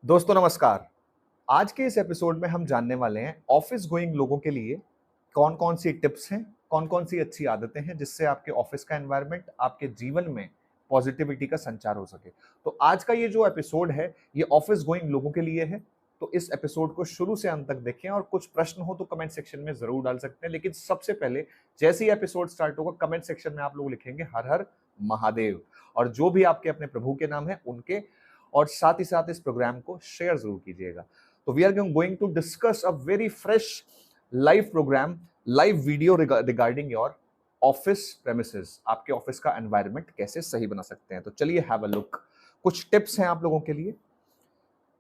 दोस्तों नमस्कार। आज के इस एपिसोड में हम जानने वाले हैं ऑफिस गोइंग लोगों के लिए कौन कौन सी टिप्स हैं, कौन कौन सी अच्छी आदतें हैं जिससे आपके ऑफिस का एनवायरनमेंट आपके जीवन में पॉजिटिविटी का संचार हो सके। तो आज का ये जो एपिसोड है ये ऑफिस गोइंग लोगों के लिए है। तो इस एपिसोड को शुरू से अंत तक देखें और कुछ प्रश्न हो तो कमेंट सेक्शन में जरूर डाल सकते हैं। लेकिन सबसे पहले जैसे ही एपिसोड स्टार्ट होगा कमेंट सेक्शन में आप लोग लिखेंगे हर हर महादेव और जो भी आपके अपने प्रभु के नाम है उनके, और साथ ही साथ इस प्रोग्राम को शेयर जरूर कीजिएगा। तो we are going to discuss a very fresh live programme, live video regarding your office premises. आपके ऑफिस का एनवायरनमेंट कैसे सही बना सकते हैं। तो चलिए हैव अ लुक। कुछ टिप्स हैं आप लोगों के लिए,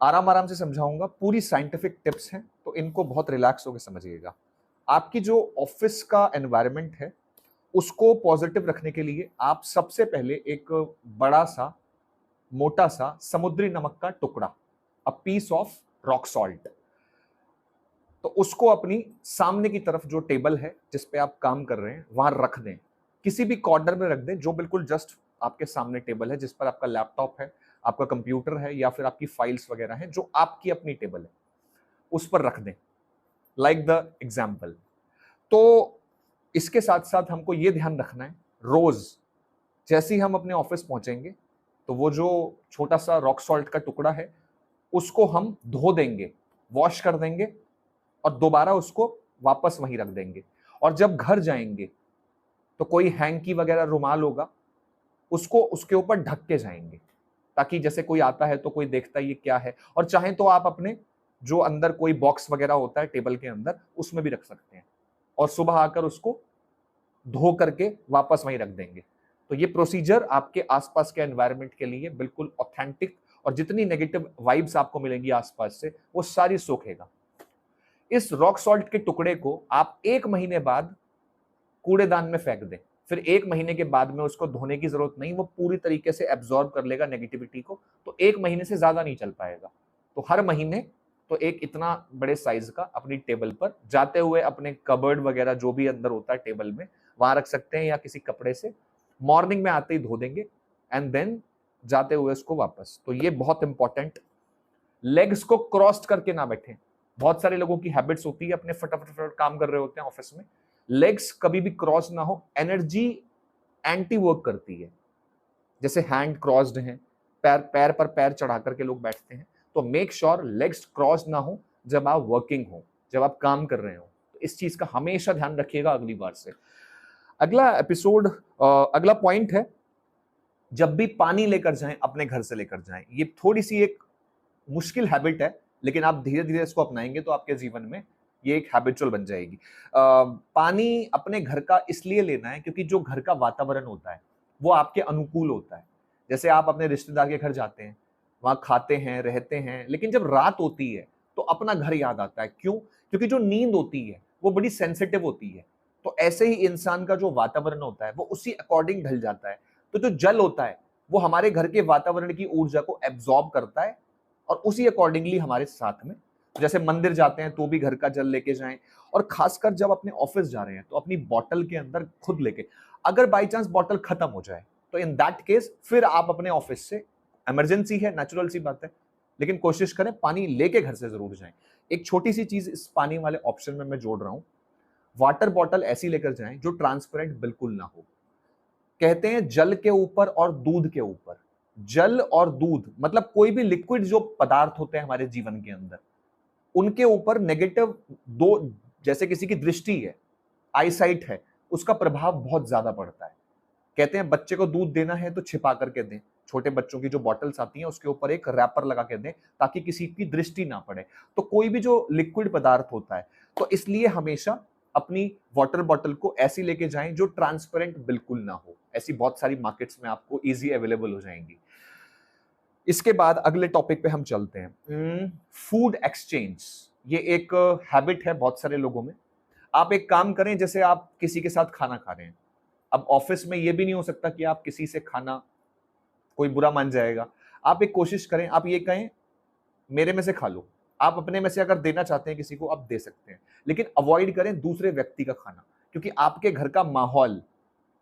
आराम आराम से समझाऊंगा, पूरी साइंटिफिक टिप्स हैं, तो इनको बहुत रिलैक्स होकर समझिएगा। आपकी जो ऑफिस का एनवायरनमेंट है उसको पॉजिटिव रखने के लिए आप सबसे पहले एक बड़ा सा मोटा सा समुद्री नमक का टुकड़ा, a piece of rock salt, तो उसको अपनी सामने की तरफ जो टेबल है जिस पे आप काम कर रहे हैं वहां रख दें। किसी भी कॉर्नर में रख दें जो बिल्कुल जस्ट आपके सामने टेबल है जिस पर आपका लैपटॉप है, आपका कंप्यूटर है या फिर आपकी फाइल्स वगैरह हैं, जो आपकी अपनी टेबल है उस पर रख दें, लाइक द एग्जाम्पल। तो इसके साथ साथ हमको ये ध्यान रखना है, रोज जैसे ही हम अपने ऑफिस पहुंचेंगे तो वो जो छोटा सा रॉक सॉल्ट का टुकड़ा है उसको हम धो देंगे, वॉश कर देंगे और दोबारा उसको वापस वहीं रख देंगे। और जब घर जाएंगे तो कोई हैंकी वगैरह रुमाल होगा उसको उसके ऊपर ढक के जाएंगे, ताकि जैसे कोई आता है तो कोई देखता है ये क्या है। और चाहें तो आप अपने जो अंदर कोई बॉक्स वगैरह होता है टेबल के अंदर उसमें भी रख सकते हैं और सुबह आकर उसको धो करके वापस वहीं रख देंगे। तो ये प्रोसीजर आपके आसपास के एनवायरनमेंट के लिए बिल्कुल ऑथेंटिक, और जितनी नेगेटिव वाइब्स आपको मिलेंगी आसपास से वो सारी सोखेगा। इस रॉक सॉल्ट के टुकड़े को आप 1 महीने बाद कूड़ेदान में फेंक दें। फिर 1 महीने के बाद में उसको धोने की जरूरत नहीं, वो पूरी तरीके से एब्जॉर्ब कर लेगा नेगेटिविटी को। तो 1 महीने से ज्यादा नहीं चल पाएगा। तो हर महीने तो एक इतना बड़े साइज का अपनी टेबल पर जाते हुए अपने कबर्ड वगैरह जो भी अंदर होता है टेबल में वहां रख सकते हैं, या किसी कपड़े से मॉर्निंग में आते ही धो देंगे एंड देन जाते हुए उसको वापस। तो ये बहुत इंपॉर्टेंट। लेग्स को क्रॉस्ड करके ना बैठे। बहुत सारे लोगों की हैबिट्स होती है, अपने फटाफट काम कर रहे होते हैं ऑफिस में, लेग्स कभी भी क्रॉस ना हो। एनर्जी एंटी वर्क करती है। जैसे हैंड क्रॉस्ड हैं, पैर पैर पर पैर चढ़ा करके लोग बैठते हैं, तो मेक श्योर लेग्स क्रॉस ना हो जब आप वर्किंग हो, जब आप काम कर रहे हो। तो इस चीज का हमेशा ध्यान रखिएगा अगली बार से। अगला एपिसोड, अगला पॉइंट है, जब भी पानी लेकर जाएं अपने घर से लेकर जाएं। ये थोड़ी सी एक मुश्किल हैबिट है, लेकिन आप धीरे धीरे इसको अपनाएंगे तो आपके जीवन में ये एक हैबिचुअल बन जाएगी। पानी अपने घर का इसलिए लेना है क्योंकि जो घर का वातावरण होता है वो आपके अनुकूल होता है। जैसे आप अपने रिश्तेदार के घर जाते हैं, वहां खाते हैं, रहते हैं, लेकिन जब रात होती है तो अपना घर याद आता है। क्यों? क्योंकि जो नींद होती है वो बड़ी सेंसिटिव होती है। तो ऐसे ही इंसान का जो वातावरण होता है वो उसी अकॉर्डिंग ढल जाता है। तो जो जल होता है वो हमारे घर के वातावरण की ऊर्जा को एब्जॉर्ब करता है और उसी अकॉर्डिंगली हमारे साथ में, जैसे मंदिर जाते हैं तो भी घर का जल लेके जाएं। और खासकर जब अपने ऑफिस जा रहे हैं तो अपनी बॉटल के अंदर खुद लेके, अगर बाई चांस बॉटल खत्म हो जाए तो इन दैट केस फिर आप अपने ऑफिस से, इमरजेंसी है, नेचुरल सी बात है, लेकिन कोशिश करें पानी लेके घर से जरूर जाएं। एक छोटी सी चीज इस पानी वाले ऑप्शन में मैं जोड़ रहा हूं, वाटर बॉटल ऐसी लेकर जाएं जो ट्रांसपेरेंट बिल्कुल ना हो। कहते हैं जल के ऊपर और दूध के ऊपर, जल और दूध मतलब कोई भी लिक्विड जो पदार्थ होते हैं हमारे जीवन के अंदर, उनके ऊपर नेगेटिव दो, जैसे किसी की दृष्टि है, आईसाइट है, उसका प्रभाव बहुत ज्यादा पड़ता है। कहते हैं बच्चे को दूध देना है तो छिपा करके दें। छोटे बच्चों की जो बॉटल्स आती हैं उसके ऊपर एक रैपर लगा के दें ताकि किसी की दृष्टि ना पड़े। तो कोई भी जो लिक्विड पदार्थ होता है, तो इसलिए हमेशा अपनी वाटर बॉटल को ऐसी लेके जाएं जो ट्रांसपेरेंट बिल्कुल ना हो। ऐसी बहुत सारी मार्केट्स में आपको इजी अवेलेबल हो जाएंगी। इसके बाद अगले टॉपिक पे हम चलते हैं, फूड एक्सचेंज। ये एक हैबिट है बहुत सारे लोगों में। आप एक काम करें, जैसे आप किसी के साथ खाना खा रहे हैं, अब ऑफिस में ये भी नहीं हो सकता कि आप किसी से खाना, कोई बुरा मान जाएगा। आप एक कोशिश करें, आप ये कहें मेरे में से खा लो। आप अपने में से अगर देना चाहते हैं किसी को आप दे सकते हैं, लेकिन अवॉइड करें दूसरे व्यक्ति का खाना, क्योंकि आपके घर का माहौल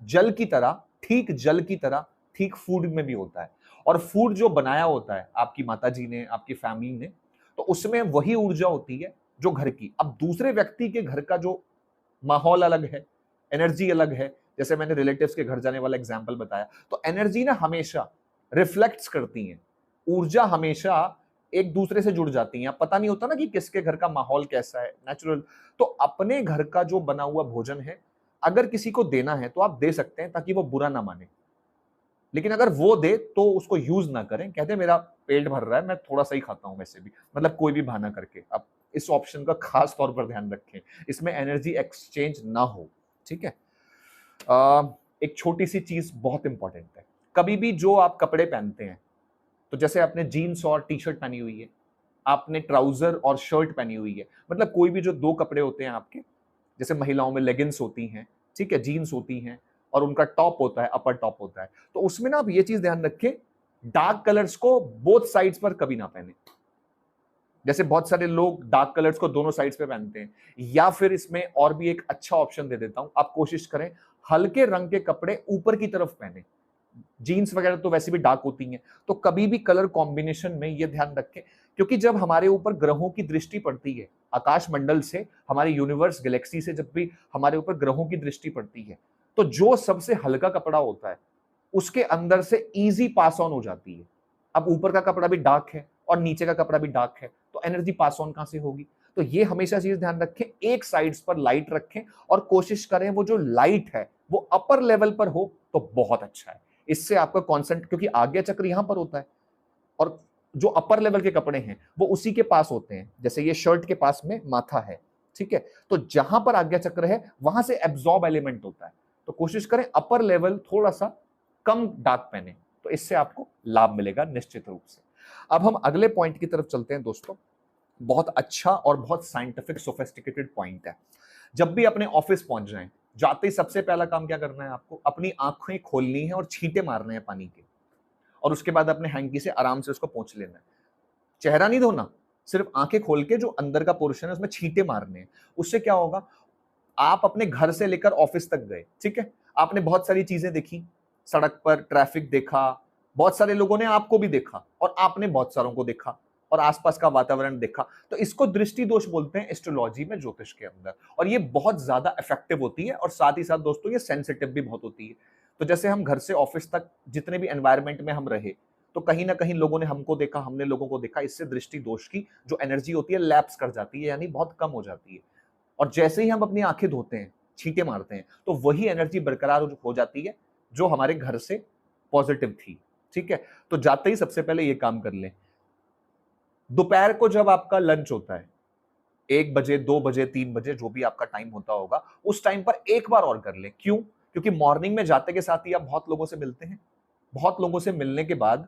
जल की तरह, ठीक जल की तरह ठीक फूड में भी होता है। और फूड जो बनाया होता है आपकी माताजी ने, आपकी फैमिली ने, तो उसमें वही ऊर्जा होती है जो घर की। अब दूसरे व्यक्ति के घर का जो माहौल अलग है, एनर्जी अलग है, जैसे मैंने रिलेटिव्स के घर जाने वाला एग्जांपल बताया, तो एनर्जी ना हमेशा रिफ्लेक्ट्स करती है, ऊर्जा हमेशा एक दूसरे से जुड़ जाती हैं। पता नहीं होता ना कि किसके घर का माहौल कैसा है, नेचुरल। तो अपने घर का जो बना हुआ भोजन है, अगर किसी को देना है तो आप दे सकते हैं, ताकि वो बुरा ना माने। लेकिन अगर वो दे तो उसको यूज ना करें, कहते हैं मेरा पेट भर रहा है, मैं थोड़ा सा ही खाता हूं वैसे भी, मतलब कोई भी बहाना करके। अब इस ऑप्शन का खास तौर पर ध्यान रखें, इसमें एनर्जी एक्सचेंज ना हो, ठीक है। एक छोटी सी चीज बहुत इंपॉर्टेंट है, कभी भी जो आप कपड़े पहनते हैं, तो जैसे आपने जीन्स और टी शर्ट पहनी हुई है, आपने ट्राउजर और शर्ट पहनी हुई है, मतलब कोई भी जो दो कपड़े होते हैं आपके, जैसे महिलाओं में लेगिंग्स होती हैं, ठीक है, जीन्स होती हैं, और उनका टॉप होता है, अपर टॉप होता है, तो उसमें ना आप ये चीज ध्यान रखें, डार्क कलर्स को बोथ साइड्स पर कभी ना पहने। जैसे बहुत सारे लोग डार्क कलर्स को दोनों साइड्स पे पहनते हैं, या फिर इसमें और भी एक अच्छा ऑप्शन दे देता हूं, आप कोशिश करें हल्के रंग के कपड़े ऊपर की तरफ पहने। जीन्स वगैरह तो वैसे भी डार्क होती हैं, तो कभी भी कलर कॉम्बिनेशन में ये ध्यान रखें, क्योंकि जब हमारे ऊपर ग्रहों की दृष्टि पड़ती है, आकाश मंडल से, हमारे यूनिवर्स गैलेक्सी से जब भी हमारे ऊपर ग्रहों की दृष्टि पड़ती है, तो जो सबसे हल्का कपड़ा होता है उसके अंदर से इजी पास ऑन हो जाती है। अब ऊपर का कपड़ा भी डार्क है और नीचे का कपड़ा भी डार्क है, तो एनर्जी पास ऑन कहां से होगी? तो ये हमेशा चीज ध्यान रखें, एक साइड्स पर लाइट रखें और कोशिश करें वो जो लाइट है वो अपर लेवल पर हो तो बहुत अच्छा है। इससे आपका कॉन्सेंट्रेट, क्योंकि आज्ञा चक्र यहां पर होता है और जो अपर लेवल के कपड़े हैं वो उसी के पास होते हैं, जैसे ये शर्ट के पास में माथा है, ठीक है, तो जहां पर आज्ञा चक्र है वहां से एब्जॉर्ब एलिमेंट होता है, तो कोशिश करें अपर लेवल थोड़ा सा कम डार्क पहने, तो इससे आपको लाभ मिलेगा निश्चित रूप से। अब हम अगले पॉइंट की तरफ चलते हैं दोस्तों, बहुत अच्छा और बहुत साइंटिफिक सोफिस्टिकेटेड पॉइंट है। जब भी अपने ऑफिस पहुंच जाएं, जाते ही सबसे पहला काम क्या करना है आपको? अपनी आंखें खोलनी है और छींटे मारने हैं पानी के, और उसके बाद अपने हैंकी से आराम से उसको पोंछ लेना है। चेहरा नहीं धोना, सिर्फ आंखें खोल के जो अंदर का पोर्शन है उसमें छींटे मारने हैं। उससे क्या होगा, आप अपने घर से लेकर ऑफिस तक गए, ठीक है, आपने बहुत सारी चीजें देखी, सड़क पर ट्रैफिक देखा, बहुत सारे लोगों ने आपको भी देखा और आपने बहुत सारों को देखा, और आसपास का वातावरण देखा, तो इसको दृष्टि दोष बोलते हैं एस्ट्रोलॉजी में, ज्योतिष के अंदर, और ये बहुत ज्यादा इफेक्टिव होती है और साथ ही साथ दोस्तों ये सेंसिटिव भी बहुत होती है। तो जैसे हम घर से ऑफिस तक जितने भी एनवायरमेंट में हम रहे, तो कहीं ना कहीं लोगों ने हमको देखा, हमने लोगों को देखा, इससे दृष्टि दोष की जो एनर्जी होती है लैप्स कर जाती है, यानी बहुत कम हो जाती है। और जैसे ही हम अपनी आंखें धोते हैं, छींटे मारते हैं, तो वही एनर्जी बरकरार हो जाती है जो हमारे घर से पॉजिटिव थी, ठीक है। तो जाते ही सबसे पहले ये काम कर लें, दोपहर को जब आपका लंच होता है, 1 बजे, 2 बजे, 3 बजे, जो भी आपका टाइम होता होगा, उस टाइम पर एक बार और कर लें। क्यों? क्योंकि मॉर्निंग में जाते के साथ ही आप बहुत लोगों से मिलते हैं, बहुत लोगों से मिलने के बाद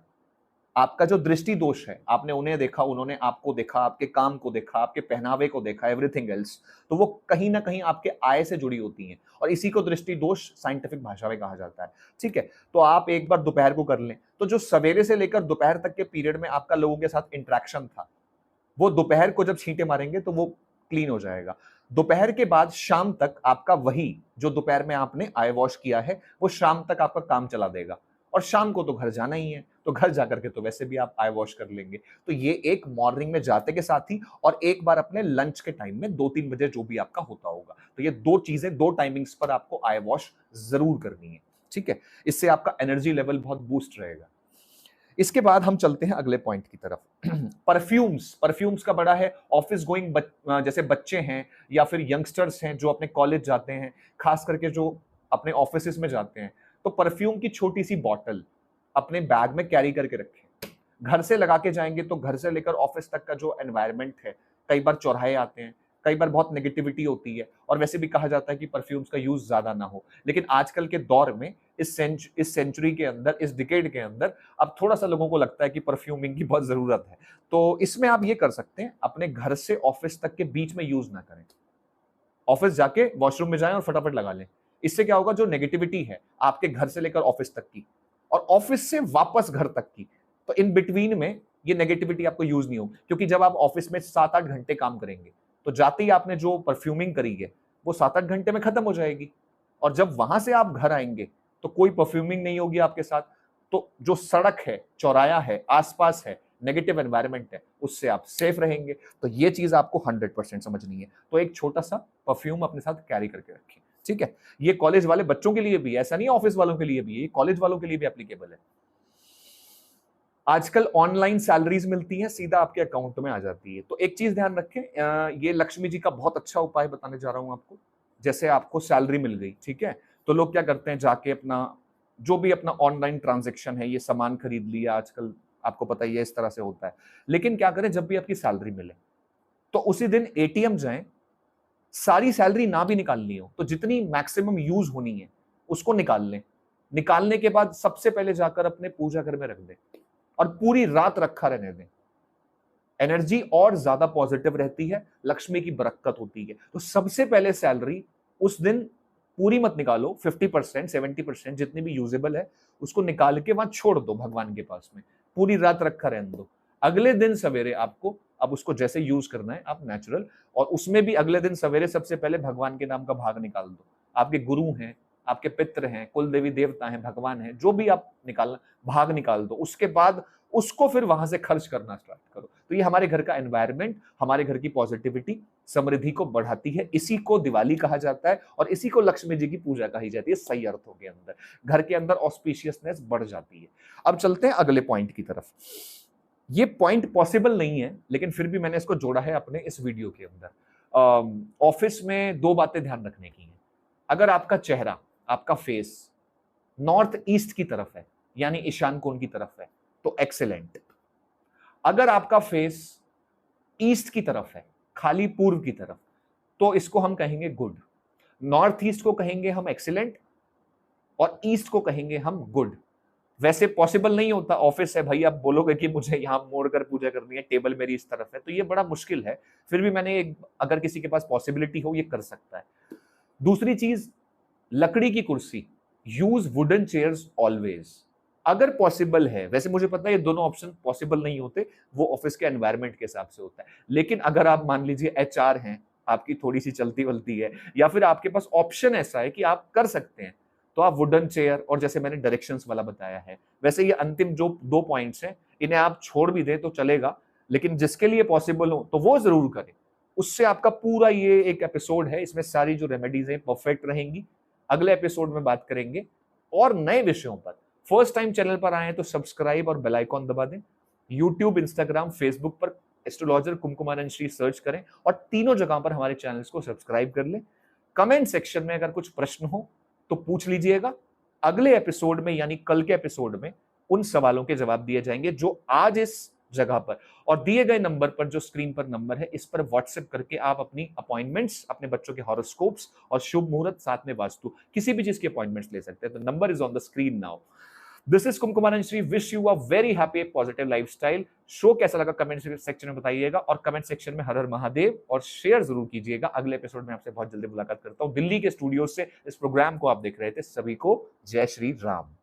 आपका जो दृष्टि दोष है, आपने उन्हें देखा, उन्होंने आपको देखा, आपके काम को देखा, आपके पहनावे को देखा, एवरीथिंग एल्स, तो वो कहीं ना कहीं आपके आय से जुड़ी होती हैं, और इसी को दृष्टि दोष साइंटिफिक भाषा में कहा जाता है, ठीक है। तो आप एक बार दोपहर को कर लें, तो जो सवेरे से लेकर दोपहर तक के पीरियड में आपका लोगों के साथ इंटरेक्शन था, वो दोपहर को जब छींटे मारेंगे तो वो क्लीन हो जाएगा। दोपहर के बाद शाम तक आपका वही जो दोपहर में आपने आई वॉश किया है वो शाम तक आपका काम चला देगा, और शाम को तो घर जाना ही है, तो घर जाकर के तो वैसे भी आप आई वॉश कर लेंगे। तो ये एक मॉर्निंग में जाते के साथ ही, और एक बार अपने लंच के टाइम में 2-3 बजे जो भी आपका होता होगा, तो ये दो चीजें, दो टाइमिंग्स पर आपको आई वॉश जरूर करनी है, ठीक है। इससे आपका एनर्जी लेवल बहुत बूस्ट रहेगा। इसके बाद हम चलते हैं अगले पॉइंट की तरफ। परफ्यूम्स का बड़ा है, ऑफिस गोइंग जैसे बच्चे हैं या फिर यंगस्टर्स हैं जो अपने कॉलेज जाते हैं, खास करके जो अपने ऑफिस में जाते हैं, तो परफ्यूम की छोटी सी बॉटल अपने बैग में कैरी करके रखें। घर से लगा के जाएंगे तो घर से लेकर ऑफिस तक का जो एनवायरनमेंट है, कई बार चौराहे आते हैं, कई बार बहुत नेगेटिविटी होती है, और वैसे भी कहा जाता है कि परफ्यूम्स का यूज ज्यादा ना हो, लेकिन आजकल के दौर में, इस सेंचुरी के अंदर, इस डिकेड के अंदर, अब थोड़ा सा लोगों को लगता है कि परफ्यूमिंग की बहुत जरूरत है। तो इसमें आप ये कर सकते हैं, अपने घर से ऑफिस तक के बीच में यूज ना करें, ऑफिस जाके वॉशरूम में जाएं और फटाफट लगा लें। इससे क्या होगा, जो नेगेटिविटी है आपके घर से लेकर ऑफिस तक की और ऑफिस से वापस घर तक की, तो इन बिटवीन में ये नेगेटिविटी आपको यूज नहीं होगी, क्योंकि जब आप ऑफिस में 7-8 घंटे काम करेंगे तो जाते ही आपने जो परफ्यूमिंग करी है वो 7-8 घंटे में खत्म हो जाएगी, और जब वहां से आप घर आएंगे तो कोई परफ्यूमिंग नहीं होगी आपके साथ, तो जो सड़क है, चौराया है, आसपास है, नेगेटिव एनवायरनमेंट है, उससे आप सेफ रहेंगे। तो ये चीज आपको 100% समझनी है। तो एक छोटा सा परफ्यूम अपने साथ कैरी करके रखिए, ठीक है। ये कॉलेज वाले बच्चों के लिए भी, ऐसा नहीं ऑफिस वालों के लिए भी, ये कॉलेज वालों के लिए भी एप्लीकेबल है। आजकल ऑनलाइन सैलरीज मिलती हैं, सीधा आपके अकाउंट में आ जाती है। तो एक चीज ध्यान रखें, ये लक्ष्मी जी का बहुत अच्छा उपाय बताने जा रहा हूं आपको। जैसे आपको सैलरी मिल गई, ठीक है, तो लोग क्या करते हैं, जाके अपना जो भी अपना ऑनलाइन ट्रांजैक्शन है, ये सामान खरीद लिया, आजकल आपको पता ही है इस तरह से होता है। लेकिन क्या करें, जब भी आपकी सैलरी मिले तो उसी दिन एटीएम जाएं, सारी सैलरी ना भी निकालनी हो तो जितनी मैक्सिमम यूज होनी है उसको निकाल लें। निकालने के बाद सबसे पहले जाकर अपने पूजा घर में रख दें और पूरी रात रखा रहने दें। एनर्जी और ज्यादा पॉजिटिव रहती है, लक्ष्मी की बरकत होती है। तो सबसे पहले सैलरी उस दिन पूरी मत निकालो, 50% 70% जितनी भी यूजेबल है उसको निकाल के वहां छोड़ दो भगवान के पास में, पूरी रात रखा रहने दो। अगले दिन सवेरे आपको अब उसको जैसे यूज करना है आप नेचुरल, और उसमें भी अगले दिन सवेरे सबसे पहले भगवान के नाम का भाग निकाल दो। आपके गुरु हैं, आपके पित्र हैं, कुल देवी देवता हैं, भगवान हैं, जो भी आप निकालना, भाग निकाल दो। उसके बाद उसको फिर वहां से खर्च करना स्टार्ट करो। तो ये हमारे घर का एनवायरनमेंट, हमारे घर की पॉजिटिविटी, समृद्धि को बढ़ाती है। इसी को दिवाली कहा जाता है और इसी को लक्ष्मी जी की पूजा कही जाती है, सही अर्थों के अंदर। घर के अंदर ऑस्पिशियसनेस बढ़ जाती है। अब चलते हैं अगले पॉइंट की तरफ। ये पॉइंट पॉसिबल नहीं है, लेकिन फिर भी मैंने इसको जोड़ा है अपने इस वीडियो के अंदर। ऑफिस में दो बातें ध्यान रखने की हैं। अगर आपका चेहरा, आपका फेस नॉर्थ ईस्ट की तरफ है, यानी ईशान कोण की तरफ है, तो एक्सेलेंट। अगर आपका फेस ईस्ट की तरफ है, खाली पूर्व की तरफ, तो इसको हम कहेंगे गुड। नॉर्थ ईस्ट को कहेंगे हम एक्सीलेंट और ईस्ट को कहेंगे हम गुड। वैसे पॉसिबल नहीं होता, ऑफिस है भाई, आप बोलोगे कि मुझे यहां मोड़कर पूजा करनी है, टेबल मेरी इस तरफ है, तो ये बड़ा मुश्किल है। फिर भी मैंने अगर किसी के पास पॉसिबिलिटी हो, ये कर सकता है। दूसरी चीज, लकड़ी की कुर्सी, यूज वुडन चेयर्स ऑलवेज, अगर पॉसिबल है। वैसे मुझे पता है ये दोनों ऑप्शन पॉसिबल नहीं होते, वो ऑफिस के एनवायरनमेंट के हिसाब से होता है। लेकिन अगर आप मान लीजिए एचआर हैं, आपकी थोड़ी सी चलती वलती है, या फिर आपके पास ऑप्शन ऐसा है कि आप कर सकते हैं, तो आप वुडन चेयर, और जैसे मैंने डायरेक्शंस वाला बताया है, वैसे ये अंतिम जो 2 पॉइंट्स हैं, इन्हें आप छोड़ भी दें तो चलेगा, लेकिन जिसके लिए पॉसिबल हो तो वो जरूर करें। उससे आपका पूरा ये एक एपिसोड है, इसमें सारी जो रेमेडीज हैं परफेक्ट रहेंगी। अगले एपिसोड में बात करेंगे और नए विषयों पर। फर्स्ट टाइम चैनल पर आए हैं तो सब्सक्राइब और बेल आइकॉन दबा दें। यूट्यूब, इंस्टाग्राम, फेसबुक पर एस्ट्रोलॉजर कुमकुमानंद श्री सर्च करें और तीनों जगह पर हमारे चैनल्स को सब्सक्राइब कर लें। कमेंट सेक्शन में अगर कुछ प्रश्न हो तो पूछ लीजिएगा। अगले एपिसोड में, यानी कल के एपिसोड में, उन सवालों के जवाब दिए जाएंगे जो आज इस जगह पर और दिए गए नंबर पर, जो स्क्रीन पर नंबर है, इस पर व्हाट्सएप करके आप अपनी अपॉइंटमेंट्स, अपने बच्चों के हॉरोस्कोप्स और शुभ मुहूर्त, साथ में वास्तु, किसी भी चीज की अपॉइंटमेंट्स ले सकते हैं। तो number is on the screen now. This is Kumkumanand Shri, wish you a very happy positive lifestyle. Show कैसा लगा कमेंट सेक्शन में बताइएगा, और कमेंट सेक्शन में हर हर महादेव और शेयर जरूर कीजिएगा। अगले एपिसोड में आपसे बहुत जल्दी मुलाकात करता हूं दिल्ली के स्टूडियो से। इस प्रोग्राम को आप देख रहे थे, सभी को जय श्री राम।